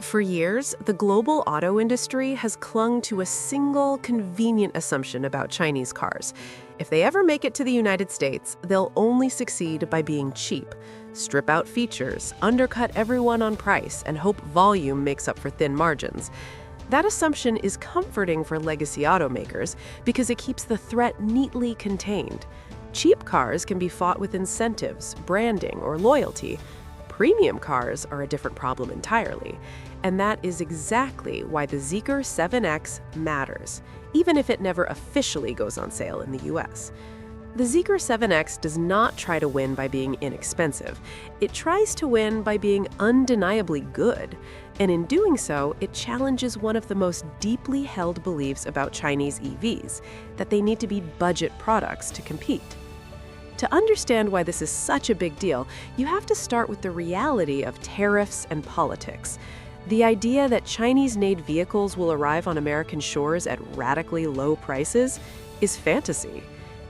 For years, the global auto industry has clung to a single convenient assumption about Chinese cars. If they ever make it to the United States, they'll only succeed by being cheap. Strip out features, undercut everyone on price, and hope volume makes up for thin margins. That assumption is comforting for legacy automakers because it keeps the threat neatly contained. Cheap cars can be fought with incentives, branding, or loyalty. Premium cars are a different problem entirely, and that is exactly why the Zeekr 7X matters, even if it never officially goes on sale in the US. The Zeekr 7X does not try to win by being inexpensive. It tries to win by being undeniably good, and in doing so, it challenges one of the most deeply held beliefs about Chinese EVs, that they need to be budget products to compete. To understand why this is such a big deal, you have to start with the reality of tariffs and politics. The idea that Chinese-made vehicles will arrive on American shores at radically low prices is fantasy.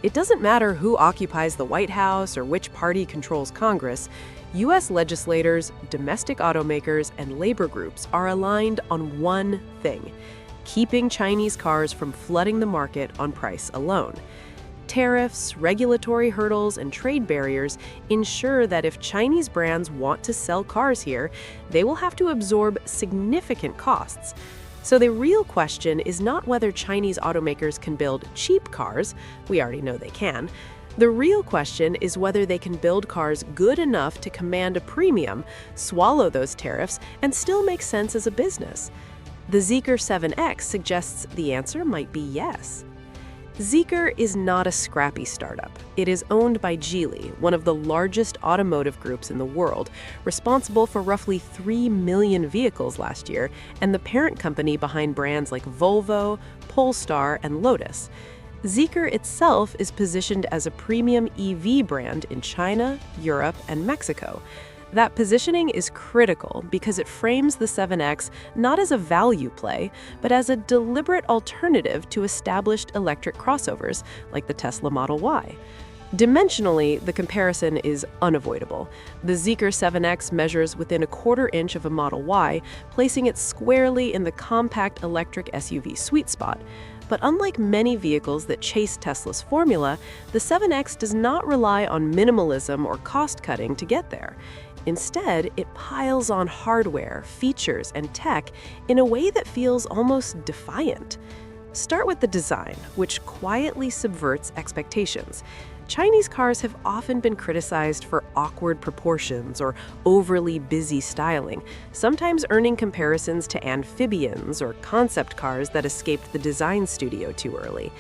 It doesn't matter who occupies the White House or which party controls Congress, U.S. legislators, domestic automakers, and labor groups are aligned on one thing: keeping Chinese cars from flooding the market on price alone. Tariffs, regulatory hurdles, and trade barriers ensure that if Chinese brands want to sell cars here, they will have to absorb significant costs. So the real question is not whether Chinese automakers can build cheap cars. We already know they can. The real question is whether they can build cars good enough to command a premium, swallow those tariffs, and still make sense as a business. The Zeekr 7X suggests the answer might be yes. Zeekr is not a scrappy startup. It is owned by Geely, one of the largest automotive groups in the world, responsible for roughly 3 million vehicles last year, and the parent company behind brands like Volvo, Polestar, and Lotus. Zeekr itself is positioned as a premium EV brand in China, Europe, and Mexico. That positioning is critical because it frames the 7X not as a value play, but as a deliberate alternative to established electric crossovers like the Tesla Model Y. Dimensionally, the comparison is unavoidable. The Zeekr 7X measures within a quarter inch of a Model Y, placing it squarely in the compact electric SUV sweet spot. But unlike many vehicles that chase Tesla's formula, the 7X does not rely on minimalism or cost-cutting to get there. Instead, it piles on hardware, features, and tech in a way that feels almost defiant. Start with the design, which quietly subverts expectations. Chinese cars have often been criticized for awkward proportions or overly busy styling, sometimes earning comparisons to amphibians or concept cars that escaped the design studio too early.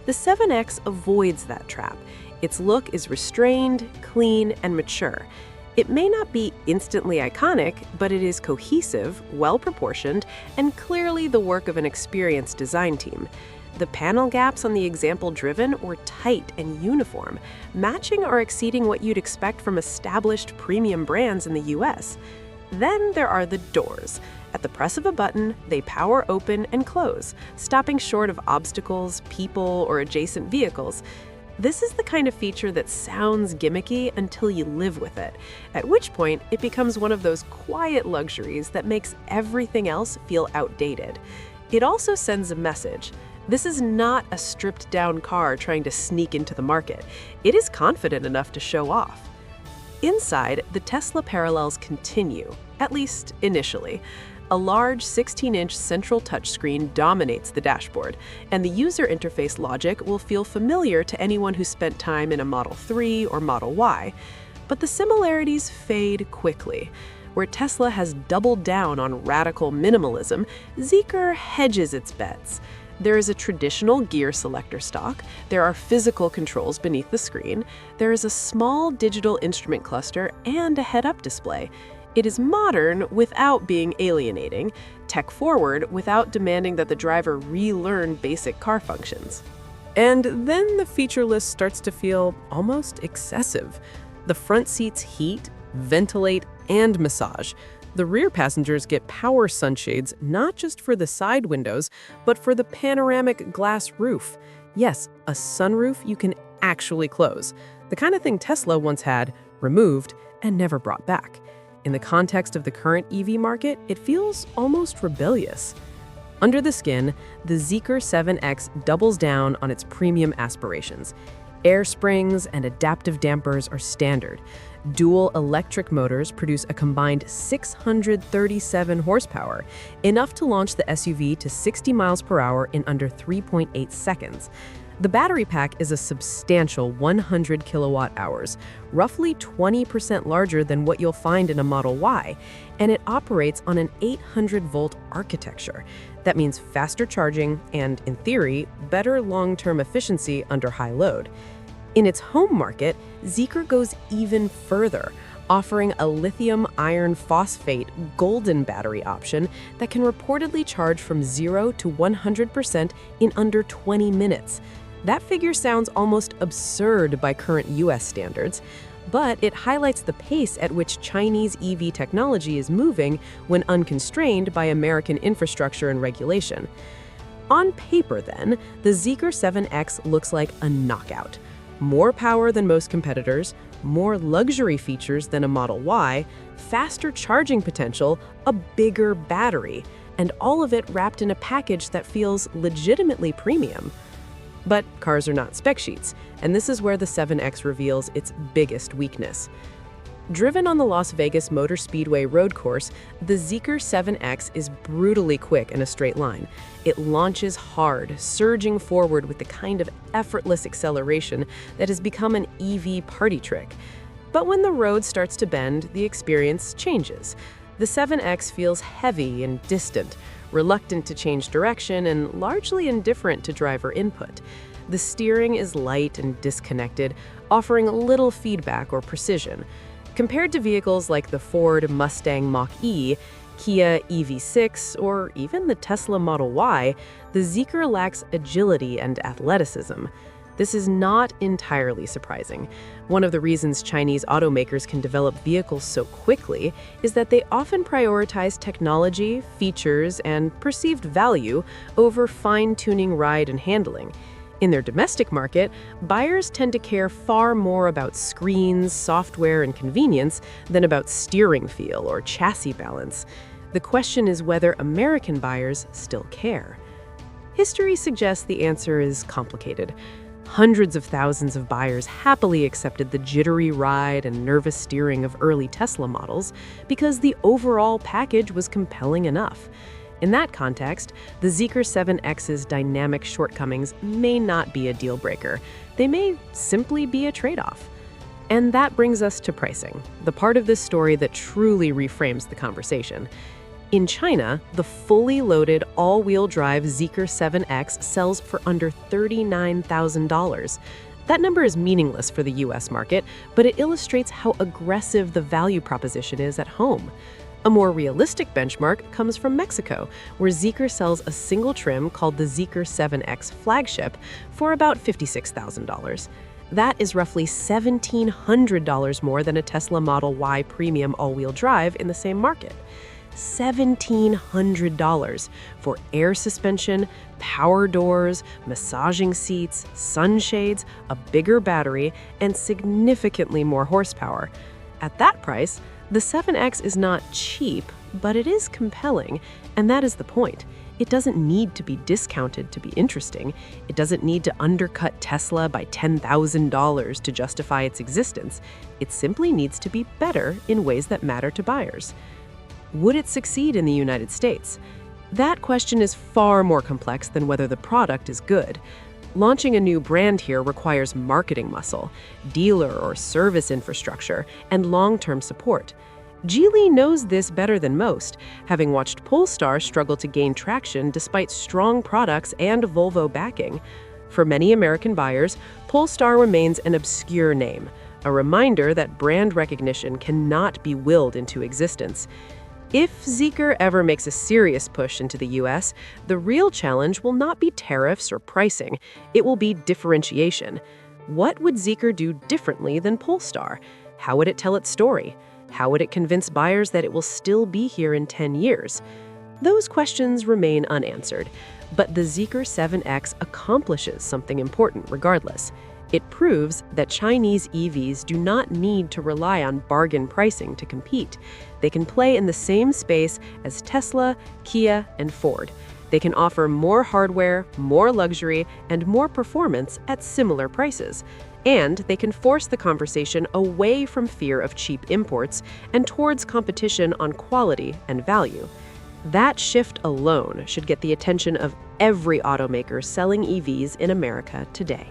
The 7X avoids that trap. Its look is restrained, clean, and mature. It may not be instantly iconic, but it is cohesive, well-proportioned, and clearly the work of an experienced design team. The panel gaps on the example driven were tight and uniform, matching or exceeding what you'd expect from established premium brands in the US. Then there are the doors. At the press of a button, they power open and close, stopping short of obstacles, people, or adjacent vehicles. This is the kind of feature that sounds gimmicky until you live with it, at which point it becomes one of those quiet luxuries that makes everything else feel outdated. It also sends a message. This is not a stripped-down car trying to sneak into the market. It is confident enough to show off. Inside, the Tesla parallels continue, at least initially. A large 16-inch central touchscreen dominates the dashboard, and the user interface logic will feel familiar to anyone who spent time in a Model 3 or Model Y. But the similarities fade quickly. Where Tesla has doubled down on radical minimalism, Zeekr hedges its bets. There is a traditional gear selector stalk, there are physical controls beneath the screen, there is a small digital instrument cluster, and a head-up display. It is modern without being alienating, tech-forward without demanding that the driver relearn basic car functions. And then the feature list starts to feel almost excessive. The front seats heat, ventilate, and massage. The rear passengers get power sunshades not just for the side windows, but for the panoramic glass roof. Yes, a sunroof you can actually close. The kind of thing Tesla once had, removed, and never brought back. In the context of the current EV market, it feels almost rebellious. Under the skin, the Zeekr 7X doubles down on its premium aspirations. Air springs and adaptive dampers are standard. Dual electric motors produce a combined 637 horsepower, enough to launch the SUV to 60 miles per hour in under 3.8 seconds. The battery pack is a substantial 100 kilowatt hours, roughly 20% larger than what you'll find in a Model Y, and it operates on an 800-volt architecture. That means faster charging and, in theory, better long-term efficiency under high load. In its home market, Zeekr goes even further, offering a lithium iron phosphate golden battery option that can reportedly charge from 0 to 100% in under 20 minutes. That figure sounds almost absurd by current US standards, but it highlights the pace at which Chinese EV technology is moving when unconstrained by American infrastructure and regulation. On paper, then, the Zeekr 7X looks like a knockout. More power than most competitors, more luxury features than a Model Y, faster charging potential, a bigger battery, and all of it wrapped in a package that feels legitimately premium. But cars are not spec sheets, and this is where the 7X reveals its biggest weakness. Driven on the Las Vegas Motor Speedway road course, the Zeekr 7X is brutally quick in a straight line. It launches hard, surging forward with the kind of effortless acceleration that has become an EV party trick. But when the road starts to bend, the experience changes. The 7X feels heavy and distant, reluctant to change direction, and largely indifferent to driver input. The steering is light and disconnected, offering little feedback or precision. Compared to vehicles like the Ford Mustang Mach-E, Kia EV6, or even the Tesla Model Y, the Zeekr lacks agility and athleticism. This is not entirely surprising. One of the reasons Chinese automakers can develop vehicles so quickly is that they often prioritize technology, features, and perceived value over fine-tuning ride and handling. In their domestic market, buyers tend to care far more about screens, software, and convenience than about steering feel or chassis balance. The question is whether American buyers still care. History suggests the answer is complicated. Hundreds of thousands of buyers happily accepted the jittery ride and nervous steering of early Tesla models because the overall package was compelling enough. In that context, the Zeekr 7X's dynamic shortcomings may not be a deal breaker. They may simply be a trade-off. And that brings us to pricing, the part of this story that truly reframes the conversation. In China, the fully loaded all-wheel drive Zeekr 7X sells for under $39,000. That number is meaningless for the US market, but it illustrates how aggressive the value proposition is at home. A more realistic benchmark comes from Mexico, where Zeekr sells a single trim called the Zeekr 7X flagship for about $56,000. That is roughly $1,700 more than a Tesla Model Y premium all-wheel drive in the same market. $1,700 for air suspension, power doors, massaging seats, sunshades, a bigger battery, and significantly more horsepower. At that price, the 7X is not cheap, but it is compelling, and that is the point. It doesn't need to be discounted to be interesting. It doesn't need to undercut Tesla by $10,000 to justify its existence. It simply needs to be better in ways that matter to buyers. Would it succeed in the United States? That question is far more complex than whether the product is good. Launching a new brand here requires marketing muscle, dealer or service infrastructure, and long-term support. Geely knows this better than most, having watched Polestar struggle to gain traction despite strong products and Volvo backing. For many American buyers, Polestar remains an obscure name, a reminder that brand recognition cannot be willed into existence. If Zeekr ever makes a serious push into the US, the real challenge will not be tariffs or pricing, it will be differentiation. What would Zeekr do differently than Polestar? How would it tell its story? How would it convince buyers that it will still be here in 10 years? Those questions remain unanswered, but the Zeekr 7X accomplishes something important regardless. It proves that Chinese EVs do not need to rely on bargain pricing to compete. They can play in the same space as Tesla, Kia, and Ford. They can offer more hardware, more luxury, and more performance at similar prices. And they can force the conversation away from fear of cheap imports and towards competition on quality and value. That shift alone should get the attention of every automaker selling EVs in America today.